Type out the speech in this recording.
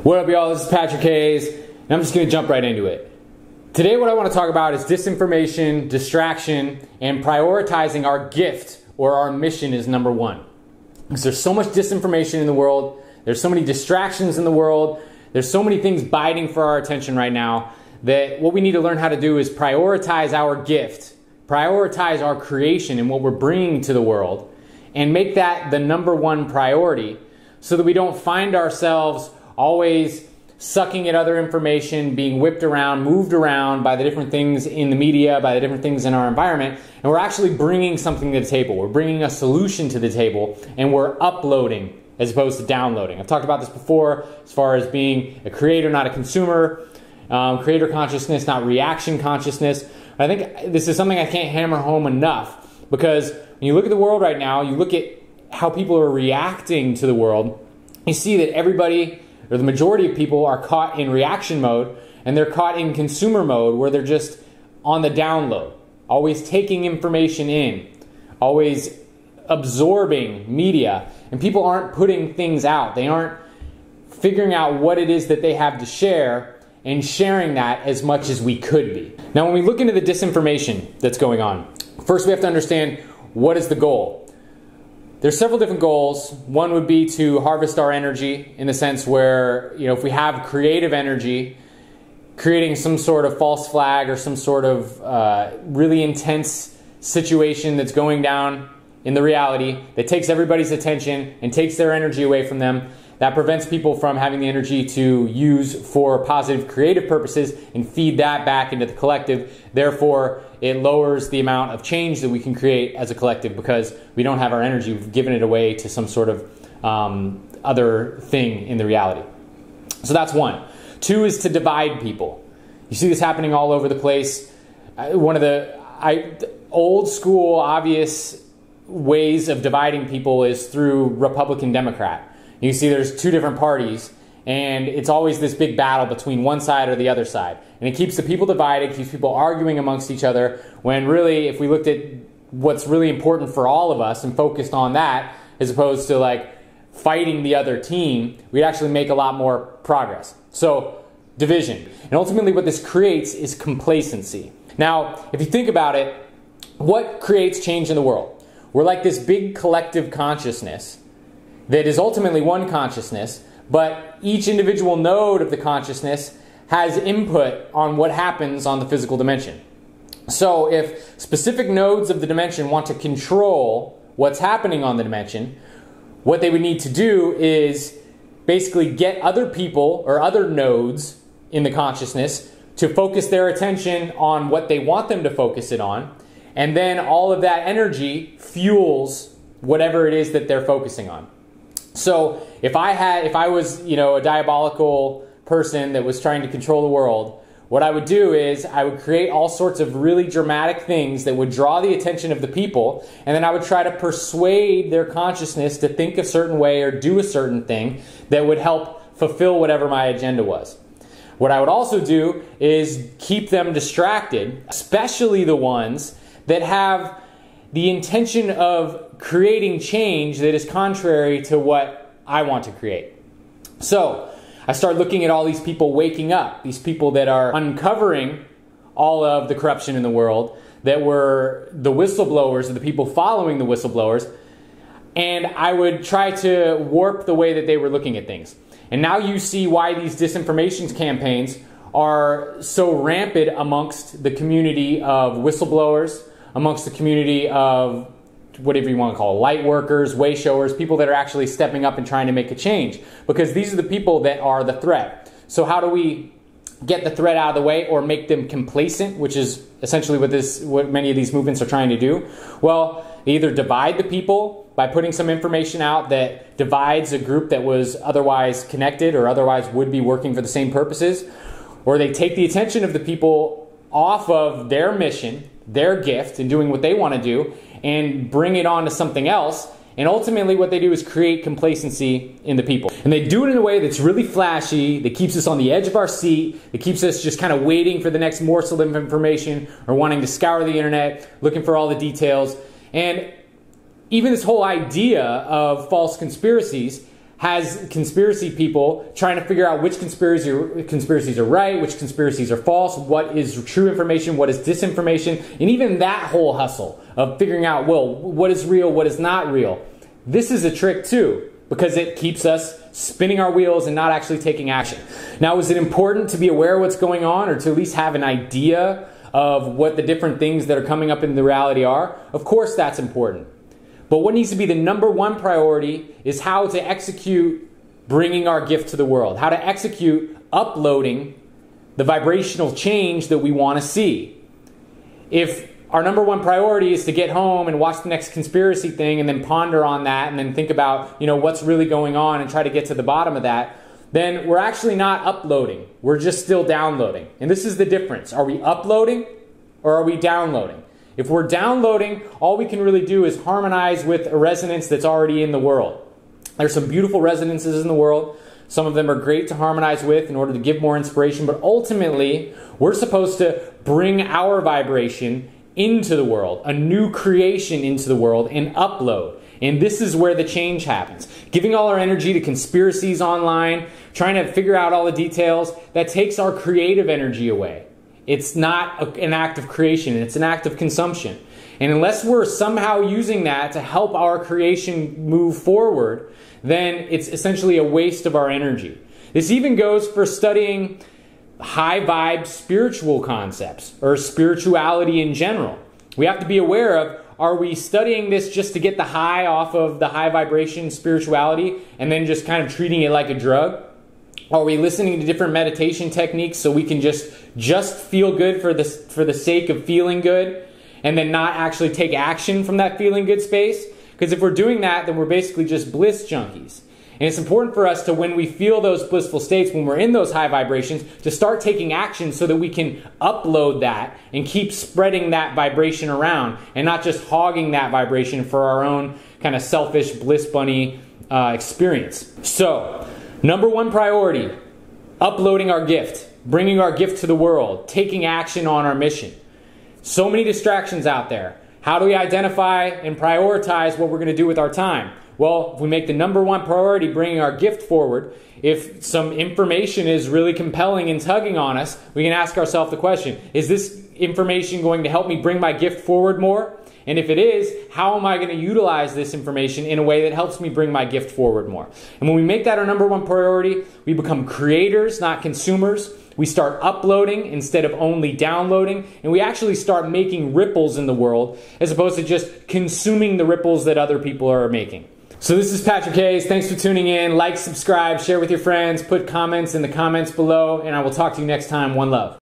What up, y'all? This is Patrick Haize, and I'm just going to jump right into it. Today what I want to talk about is disinformation, distraction, and prioritizing our gift or our mission is number one. Because there's so much disinformation in the world, there's so many distractions in the world, there's so many things biting for our attention right now that what we need to learn how to do is prioritize our gift, prioritize our creation and what we're bringing to the world, and make that the number one priority so that we don't find ourselves always sucking at other information, being whipped around, moved around by the different things in the media, by the different things in our environment, and we're actually bringing something to the table. We're bringing a solution to the table, and we're uploading as opposed to downloading. I've talked about this before as far as being a creator, not a consumer, creator consciousness, not reaction consciousness. I think this is something I can't hammer home enough, because when you look at the world right now, you look at how people are reacting to the world, you see that everybody, or the majority of people, are caught in reaction mode, and they're caught in consumer mode where they're just on the download, always taking information in, always absorbing media, and people aren't putting things out. They aren't figuring out what it is that they have to share and sharing that as much as we could be. Now, when we look into the disinformation that's going on, first we have to understand what is the goal. There's several different goals. One would be to harvest our energy in the sense where, if we have creative energy, creating some sort of false flag or some sort of really intense situation that's going down in the reality that takes everybody's attention and takes their energy away from them, that prevents people from having the energy to use for positive creative purposes and feed that back into the collective. Therefore, it lowers the amount of change that we can create as a collective because we don't have our energy. We've given it away to some sort of other thing in the reality. So that's one. Two is to divide people. You see this happening all over the place. One of the old school obvious ways of dividing people is through Republican Democrat. You see there's two different parties, and it's always this big battle between one side or the other side. And it keeps the people divided, keeps people arguing amongst each other, when really, if we looked at what's really important for all of us and focused on that, as opposed to like fighting the other team, we'd actually make a lot more progress. So, division. And ultimately what this creates is complacency. Now, if you think about it, what creates change in the world? We're like this big collective consciousness that is ultimately one consciousness, but each individual node of the consciousness has input on what happens on the physical dimension. So if specific nodes of the dimension want to control what's happening on the dimension, what they would need to do is basically get other people or other nodes in the consciousness to focus their attention on what they want them to focus it on, and then all of that energy fuels whatever it is that they're focusing on. So if I was, a diabolical person that was trying to control the world, what I would do is I would create all sorts of really dramatic things that would draw the attention of the people, and then I would try to persuade their consciousness to think a certain way or do a certain thing that would help fulfill whatever my agenda was. What I would also do is keep them distracted, especially the ones that have the intention of creating change that is contrary to what I want to create. So I start looking at all these people waking up, these people that are uncovering all of the corruption in the world, that were the whistleblowers, or the people following the whistleblowers, and I would try to warp the way that they were looking at things. And now you see why these disinformation campaigns are so rampant amongst the community of whistleblowers, amongst the community of whatever you want to call it, light workers, way showers, people that are actually stepping up and trying to make a change. Because these are the people that are the threat. So how do we get the threat out of the way or make them complacent, which is essentially what many of these movements are trying to do? Well, they either divide the people by putting some information out that divides a group that was otherwise connected or otherwise would be working for the same purposes, or they take the attention of the people off of their mission, their gift, and doing what they want to do, and bring it on to something else. And ultimately what they do is create complacency in the people. And they do it in a way that's really flashy, that keeps us on the edge of our seat, that keeps us just kind of waiting for the next morsel of information or wanting to scour the internet, looking for all the details. And even this whole idea of false conspiracies has conspiracy people trying to figure out which conspiracies are right, which conspiracies are false, what is true information, what is disinformation, and even that whole hustle of figuring out, well, what is real, what is not real. This is a trick too, because it keeps us spinning our wheels and not actually taking action. Now, is it important to be aware of what's going on, or to at least have an idea of what the different things that are coming up in the reality are? Of course that's important. But what needs to be the number one priority is how to execute bringing our gift to the world, how to execute uploading the vibrational change that we want to see. If our number one priority is to get home and watch the next conspiracy thing and then ponder on that and then think about, what's really going on and try to get to the bottom of that, then we're actually not uploading. We're just still downloading. And this is the difference. Are we uploading or are we downloading? If we're downloading, all we can really do is harmonize with a resonance that's already in the world. There's some beautiful resonances in the world. Some of them are great to harmonize with in order to give more inspiration, but ultimately, we're supposed to bring our vibration into the world, a new creation into the world, and upload. And this is where the change happens. Giving all our energy to conspiracies online, trying to figure out all the details, that takes our creative energy away. It's not an act of creation, it's an act of consumption. And unless we're somehow using that to help our creation move forward, then it's essentially a waste of our energy. This even goes for studying high vibe spiritual concepts or spirituality in general. We have to be aware of, are we studying this just to get the high off of the high vibration spirituality and then just kind of treating it like a drug? Are we listening to different meditation techniques so we can just feel good for the sake of feeling good and then not actually take action from that feeling good space? Because if we're doing that, then we're basically just bliss junkies. And it's important for us to, when we feel those blissful states, when we're in those high vibrations, to start taking action so that we can upload that and keep spreading that vibration around and not just hogging that vibration for our own kind of selfish bliss bunny experience. So, number one priority, uploading our gift, bringing our gift to the world, taking action on our mission. So many distractions out there. How do we identify and prioritize what we're going to do with our time? Well, if we make the number one priority bringing our gift forward, if some information is really compelling and tugging on us, we can ask ourselves the question, is this information going to help me bring my gift forward more? And if it is, how am I going to utilize this information in a way that helps me bring my gift forward more? And when we make that our number one priority, we become creators, not consumers. We start uploading instead of only downloading. And we actually start making ripples in the world as opposed to just consuming the ripples that other people are making. So this is Patrick Haize. Thanks for tuning in. Like, subscribe, share with your friends, put comments in the comments below, and I will talk to you next time. One love.